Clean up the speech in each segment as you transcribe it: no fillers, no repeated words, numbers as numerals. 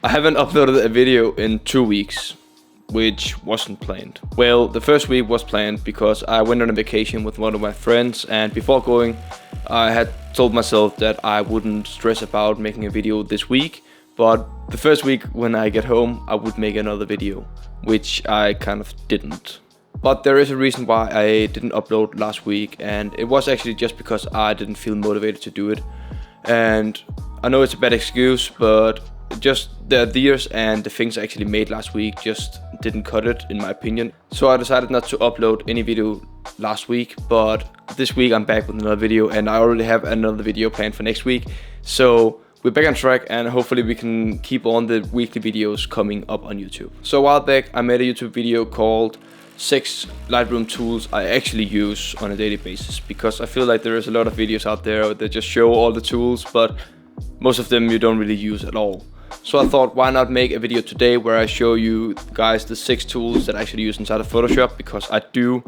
I haven't uploaded a video in 2 weeks, which wasn't planned. Well, the first week was planned because I went on a vacation with one of my friends, and before going, I had told myself that I wouldn't stress about making a video this week, but the first week when I get home, I would make another video, which I kind of didn't. But there is a reason why I didn't upload last week, and it was actually just because I didn't feel motivated to do it. And I know it's a bad excuse, but just the ideas and the things I actually made last week just didn't cut it, in my opinion. So I decided not to upload any video last week, but this week I'm back with another video, and I already have another video planned for next week. So we're back on track, and hopefully we can keep on the weekly videos coming up on YouTube. So a while back I made a YouTube video called 6 Lightroom tools I actually use on a daily basis, because I feel like there is a lot of videos out there that just show all the tools, but most of them you don't really use at all. So I thought, why not make a video today where I show you guys the 6 tools that I actually use inside of Photoshop, because I do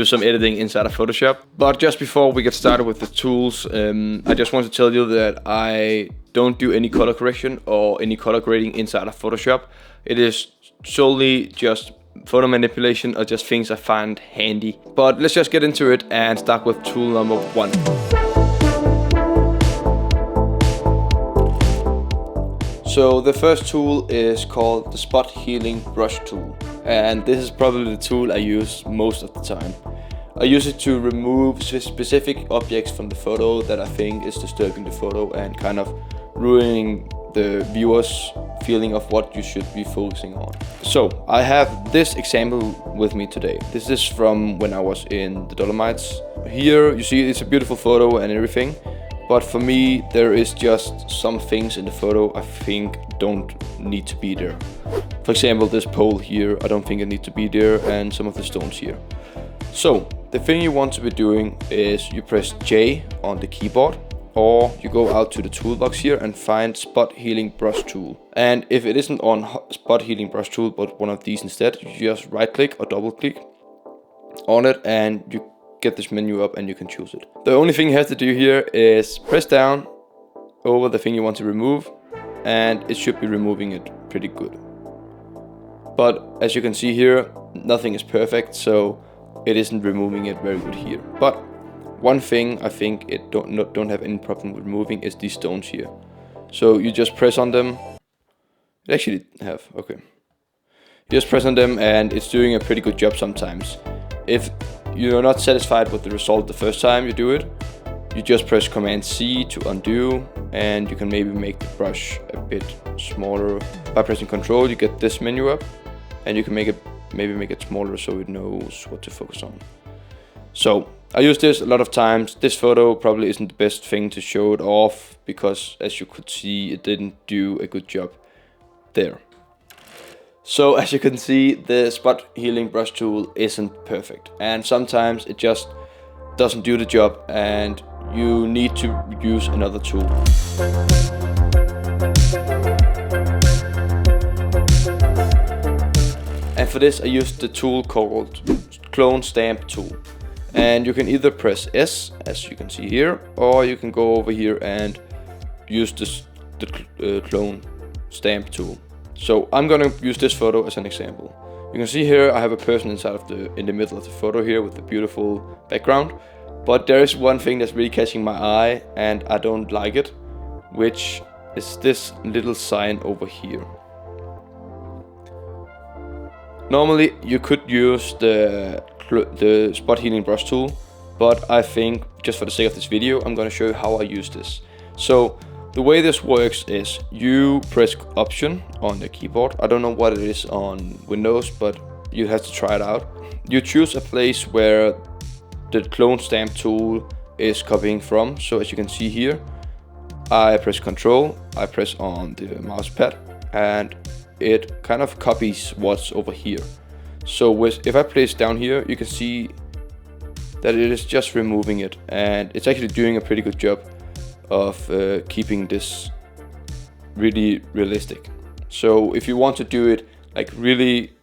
some editing inside of Photoshop. But just before we get started with the tools, I just want to tell you that I don't do any color correction or any color grading inside of Photoshop. It is solely just photo manipulation or just things I find handy. But let's just get into it and start with tool number 1. So the first tool is called the Spot Healing Brush tool, and this is probably the tool I use most of the time. I use it to remove specific objects from the photo that I think is disturbing the photo and kind of ruining the viewer's feeling of what you should be focusing on. So I have this example with me today. This is from when I was in the Dolomites. Here you see it's a beautiful photo and everything, but for me there is just some things in the photo I think don't need to be there. For example, this pole here, I don't think it needs to be there, and some of the stones here. So the thing you want to be doing is you press J on the keyboard, or you go out to the toolbox here and find Spot Healing Brush tool. And if it isn't on Spot Healing Brush tool but one of these instead, you just right click or double click on it and you get this menu up and you can choose it. The only thing you have to do here is press down over the thing you want to remove, and it should be removing it pretty good. But as you can see here, nothing is perfect, so it isn't removing it very good here. But one thing I think it don't have any problem with removing is these stones here. So you just press on them. It actually have, okay. You just press on them and it's doing a pretty good job sometimes. If you're not satisfied with the result the first time you do it, you just press Command C to undo, and you can maybe make the brush a bit smaller. By pressing Control, you get this menu up, and you can maybe make it smaller so it knows what to focus on. So I use this a lot of times. This photo probably isn't the best thing to show it off because, as you could see, it didn't do a good job there. So as you can see, the Spot Healing Brush tool isn't perfect, and sometimes it just doesn't do the job and you need to use another tool. And for this I used the tool called Clone Stamp tool. And you can either press S, as you can see here, or you can go over here and use the Clone Stamp tool. So I'm gonna use this photo as an example. You can see here I have a person in the middle of the photo here with a beautiful background. But there is one thing that's really catching my eye and I don't like it, which is this little sign over here. Normally you could use the Spot Healing Brush tool, but I think just for the sake of this video I'm going to show you how I use this. So the way this works is you press Option on the keyboard. I don't know what it is on Windows, but you have to try it out. You choose a place where the Clone Stamp tool is copying from. So as you can see here, I press Control, I press on the mouse pad, and it kind of copies what's over here. So if I place down here, you can see that it is just removing it, and it's actually doing a pretty good job of keeping this really realistic. So if you want to do it like really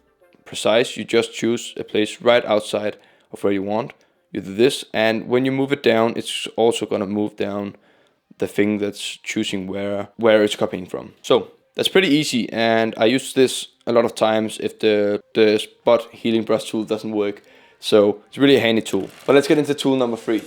precise, you just choose a place right outside of where you want. You do this, and when you move it down, it's also gonna move down the thing that's choosing where it's copying from. So That's pretty easy, and I use this a lot of times if the spot healing brush tool doesn't work. So it's really a handy tool. But let's get into tool number 3.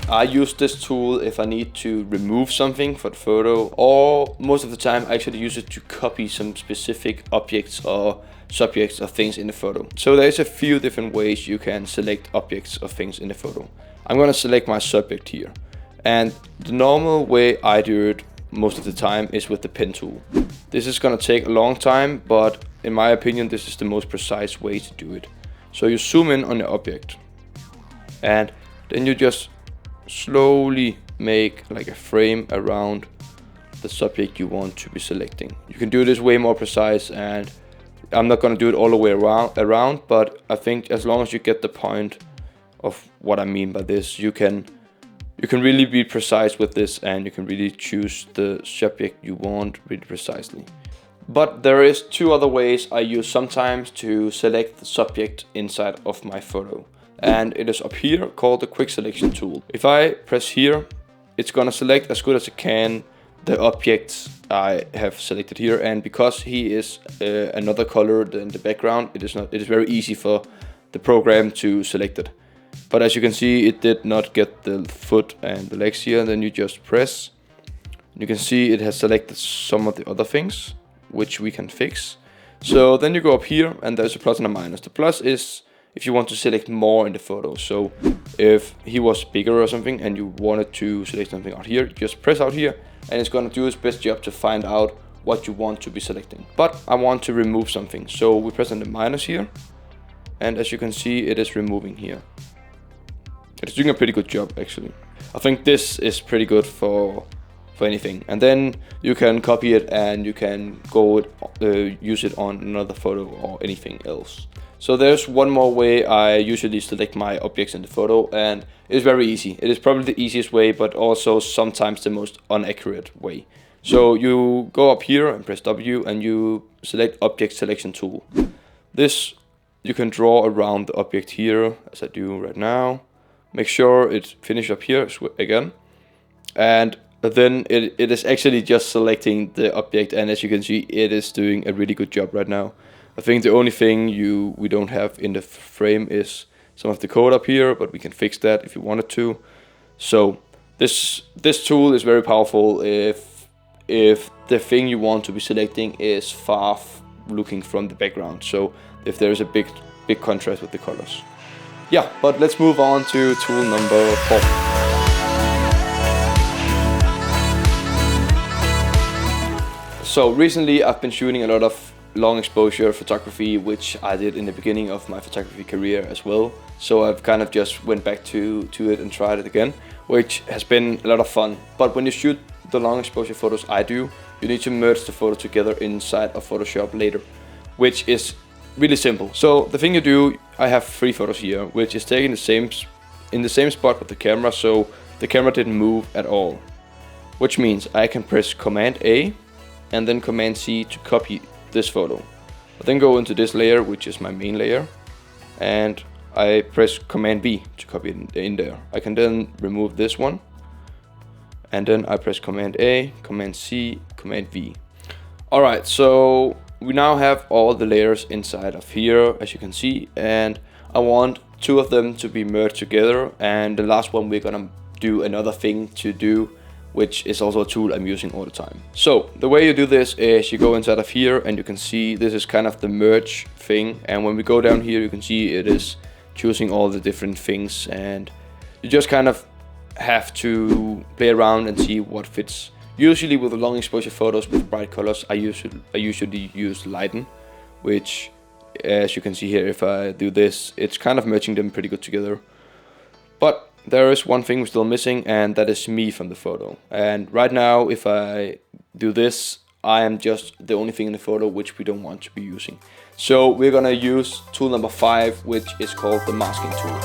I use this tool if I need to remove something for the photo, or most of the time I actually use it to copy some specific objects or subjects or things in the photo. So there's a few different ways you can select objects or things in the photo. I'm gonna select my subject here. And the normal way I do it most of the time is with the pen tool. This is gonna take a long time, but in my opinion this is the most precise way to do it. So you zoom in on the object, and then you just slowly make like a frame around the subject you want to be selecting. You can do this way more precise, and I'm not gonna do it all the way around, but I think as long as you get the point of what I mean by this, you can really be precise with this, and you can really choose the subject you want really precisely. But there is 2 other ways I use sometimes to select the subject inside of my photo. And it is up here, called the quick selection tool. If I press here, it's gonna select as good as it can the objects I have selected here, and because he is another color than the background, it is very easy for the program to select it. But as you can see, it did not get the foot and the legs here. Then you just press. You can see it has selected some of the other things, which we can fix. So then you go up here, and there's a plus and a minus. The plus is if you want to select more in the photo. So if he was bigger or something and you wanted to select something out here, just press out here, and it's gonna do its best job to find out what you want to be selecting. But I want to remove something, so we press on the minus here, and as you can see, it is removing here. It's doing a pretty good job actually. I think this is pretty good for anything. And then you can copy it and you can go use it on another photo or anything else. So there's one more way I usually select my objects in the photo, and it's very easy. It is probably the easiest way, but also sometimes the most inaccurate way. So you go up here and press W, and you select Object Selection Tool. This you can draw around the object here, as I do right now. Make sure it's finished up here again, and then it is actually just selecting the object, and as you can see, it is doing a really good job right now. I think the only thing we don't have in the frame is some of the code up here, but we can fix that if you wanted to. So this tool is very powerful if the thing you want to be selecting is far looking from the background. So if there is a big contrast with the colors. Yeah, but let's move on to tool number 4. So recently I've been shooting a lot of long exposure photography, which I did in the beginning of my photography career as well. So I've kind of just went back to it and tried it again, which has been a lot of fun. But when you shoot the long exposure photos I do, you need to merge the photo together inside of Photoshop later, which is really simple. So the thing you do, I have 3 photos here, which is taken in the same spot with the camera, so the camera didn't move at all. Which means I can press Command A and then Command C to copy this photo. I then go into this layer, which is my main layer, and I press Command B to copy it in there. I can then remove this one, and then I press Command A, Command C, Command V. Alright, so we now have all the layers inside of here, as you can see, and I want 2 of them to be merged together, and the last one we're gonna do another thing to do, which is also a tool I'm using all the time. So the way you do this is you go inside of here, and you can see this is kind of the merge thing, and when we go down here you can see it is choosing all the different things, and you just kind of have to play around and see what fits. Usually with the long exposure photos with bright colors, I usually use lighten, which, as you can see here, if I do this, it's kind of merging them pretty good together. But there is one thing we're still missing, and that is me from the photo. And right now, if I do this, I am just the only thing in the photo which we don't want to be using. So we're gonna use tool number 5, which is called the masking tool.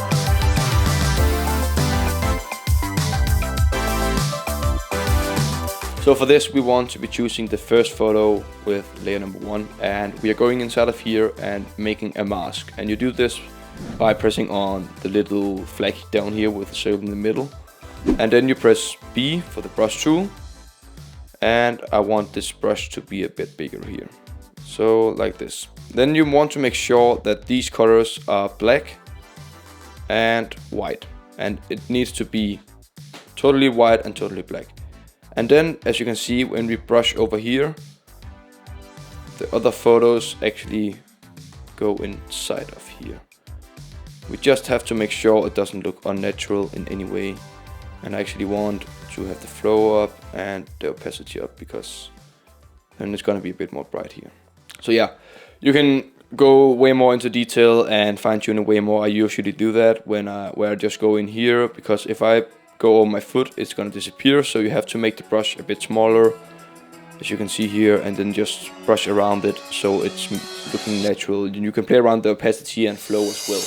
So for this, we want to be choosing the first photo with layer number 1, and we are going inside of here and making a mask. And you do this by pressing on the little flag down here with the circle in the middle, And then you press B for the brush tool. And I want this brush to be a bit bigger here. So like this. Then you want to make sure that these colors are black and white. And it needs to be totally white and totally black. And then, as you can see, when we brush over here, the other photos actually go inside of here. We just have to make sure it doesn't look unnatural in any way. And I actually want to have the flow up and the opacity up, because then it's gonna be a bit more bright here. So yeah, you can go way more into detail and fine tune it way more. I usually do that when where I just go in here, because if I go over my foot, it's gonna disappear. So you have to make the brush a bit smaller, as you can see here, and then just brush around it so it's looking natural. You can play around the opacity and flow as well.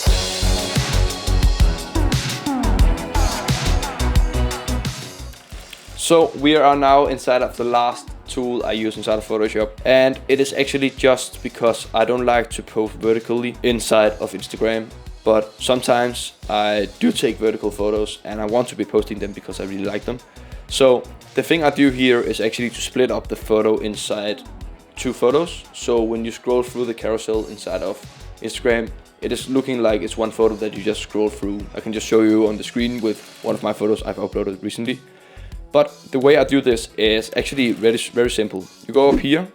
So we are now inside of the last tool I use inside of Photoshop, and it is actually just because I don't like to post vertically inside of Instagram, but sometimes I do take vertical photos and I want to be posting them because I really like them. So the thing I do here is actually to split up the photo inside 2 photos. So when you scroll through the carousel inside of Instagram, it is looking like it's one photo that you just scroll through. I can just show you on the screen with one of my photos I've uploaded recently. But the way I do this is actually very simple. You go up here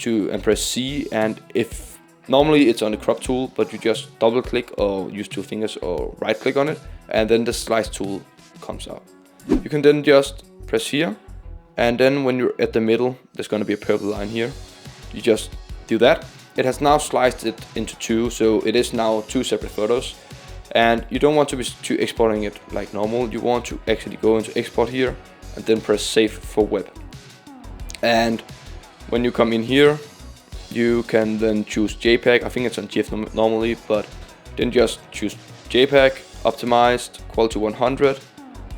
and press C, and if normally it's on the crop tool, but you just double click or use 2 fingers or right click on it, and then the slice tool comes out. You can then just press here, and then when you're at the middle, there's going to be a purple line here. You just do that. It has now sliced it into 2, so it is now 2 separate photos. And you don't want to be exporting it like normal. You want to actually go into export here and then press save for web. And when you come in here, you can then choose JPEG. I think it's on GIF normally, but then just choose JPEG, optimized, quality 100,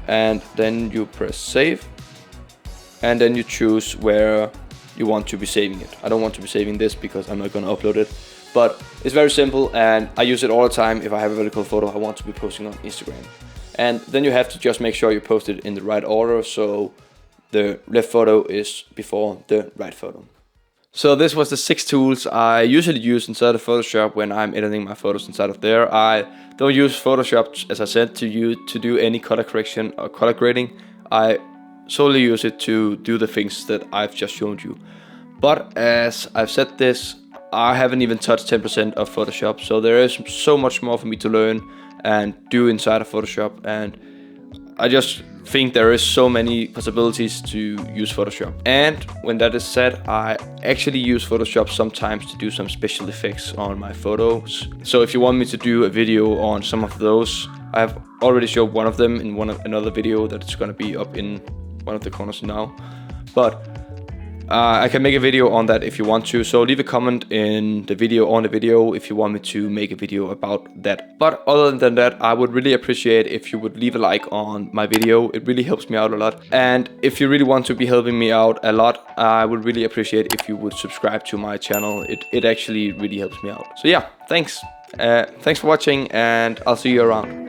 and then you press save. And then you choose where you want to be saving it. I don't want to be saving this because I'm not going to upload it. But it's very simple, and I use it all the time. If I have a vertical photo I want to be posting on Instagram. And then you have to just make sure you post it in the right order, so the left photo is before the right photo. So this was the 6 tools I usually use inside of Photoshop when I'm editing my photos inside of there. I don't use Photoshop, as I said, to do any color correction or color grading. I solely use it to do the things that I've just shown you. But as I've said this, I haven't even touched 10% of Photoshop, so there is so much more for me to learn and do inside of Photoshop, and I just think there is so many possibilities to use Photoshop. And when that is said, I actually use Photoshop sometimes to do some special effects on my photos. So if you want me to do a video on some of those, I have already showed one of them in another video that's going to be up in one of the corners now. But I can make a video on that if you want to, so leave a comment in the video on the video if you want me to make a video about that. But other than that, I would really appreciate if you would leave a like on my video. It really helps me out a lot. And if you really want to be helping me out a lot, I would really appreciate if you would subscribe to my channel. It actually really helps me out. So yeah, thanks. Thanks for watching, and I'll see you around.